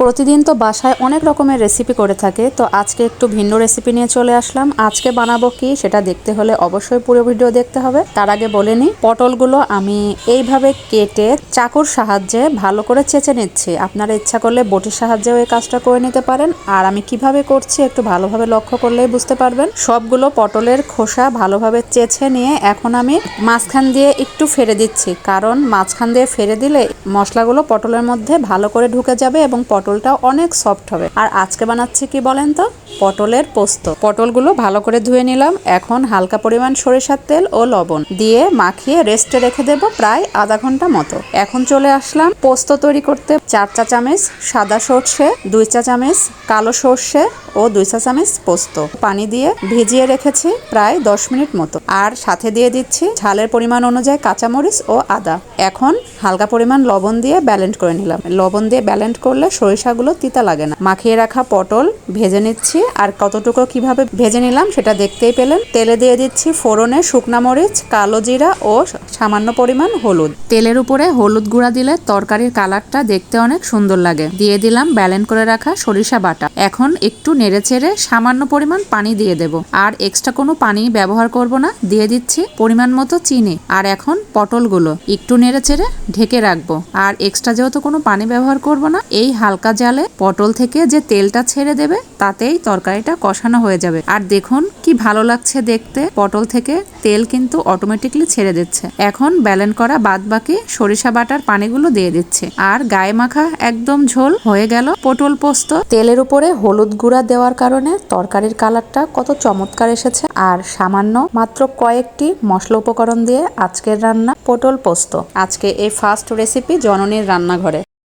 প্রতিদিন তো বাসায় অনেক রকমের রেসিপি করে থাকে, তো আজকে একটু ভিন্ন রেসিপি নিয়ে চলে আসলাম। আজকে বানাবো কি সেটা দেখতে হলে অবশ্যই পুরো ভিডিও দেখতে হবে। তার আগে বলে নিই, পটলগুলো আমি এইভাবে কেটে চাকুর সাহায্যে ভালো করে চেঁচে নিচ্ছি। আপনারা ইচ্ছা করলে বটির সাহায্যেও এই কাজটা করে নিতে পারেন। আর আমি কিভাবে করছি একটু ভালোভাবে লক্ষ্য করলেই বুঝতে পারবেন। সবগুলো পটলের খোসা ভালোভাবে চেঁচে নিয়ে এখন আমি মাঝখান দিয়ে একটু ফেলে দিচ্ছি, কারণ মাঝখান দিয়ে ফেলে দিলে মশলাগুলো পটলের মধ্যে ভালো করে ঢুকে যাবে এবং পটলটাও অনেক সফট হবে। আর আজকে বানাচ্ছি কি বলেন তো, পটলের পোস্ত। পটলগুলো ভালো করে ধুয়ে নিলাম। এখন হালকা পরিমাণ সরিষার তেল ও লবণ দিয়ে মাখিয়ে রেস্টে রেখে দেব প্রায় আধা ঘন্টা মতো। এখন চলে আসলাম পোস্ত তৈরি করতে। 4 চা চামচ সাদা সর্ষে, 2 চা চামচ কালো সর্ষে ও 2 চা চামচ পোস্ত পানি দিয়ে ভিজিয়ে রেখেছি প্রায় 10 মিনিট মতো। আর সাথে দিয়ে দিচ্ছি ঝালের পরিমাণ অনুযায়ী কাঁচামরিচ ও আদা। এখন হালকা পরিমাণ লবণ দিয়ে ব্যালেন্ড করে নিলাম। লবণ দিয়ে ব্যালেন্ড করলে সরিষাগুলো তিতা লাগে না। মাখিয়ে রাখা পটল ভেজে নিচ্ছি। আর কতটুকু কিভাবে ভেজে নিলাম সেটা দেখতেই পেলেন। তেলে দিয়ে দিচ্ছি ফোড়নে শুকনা মরিচ, কালো জিরা ও সামান্য পরিমাণ হলুদ। তেলের উপরে হলুদ গুঁড়া দিলে তরকারির কালারটা দেখতে অনেক সুন্দর লাগে। দিয়ে দিলাম ব্যালেন্ড করে রাখা সরিষা বাটা। এখন একটু নেড়েচেড়ে সামান্য পরিমাণ পানি দিয়ে দেব। আর এক্সট্রা কোনো পানি ব্যবহার করব না। দিয়ে দিচ্ছি পরিমাণ মতো চিনি। আর এখন পটলগুলো একটু নেড়েচেড়ে ঢেকে রাখবো। আর এক্সট্রা যেহেতু কোনো পানি ব্যবহার করব না, এই হালকা জালে পটল থেকে যে তেলটা ছেড়ে দেবে তাতেই তরকারিটা কষানো হয়ে যাবে। আর দেখুন কি ভালো লাগছে দেখতে, পটল থেকে তেল কিন্তু অটোমেটিকলি ছেড়ে দিচ্ছে। এখন ব্যালেন্ড করা বাদ বাকি সরিষা বাটার পানিগুলো দিয়ে দিচ্ছে। আর গায়ে মাখা একদম ঝোল হয়ে গেল পটল পোস্ত। তেলের উপরে হলুদ গুঁড়া দেওয়ার কারণে তরকারির কালারটা কত চমৎকার এসেছে। আর সামান্য মাত্র কয়েকটি মশলা উপকরণ দিয়ে আজকের রান্না পটল পোস্ত। আজকে এই ফার্স্ট রেসিপি জননীর রান্নাঘরে।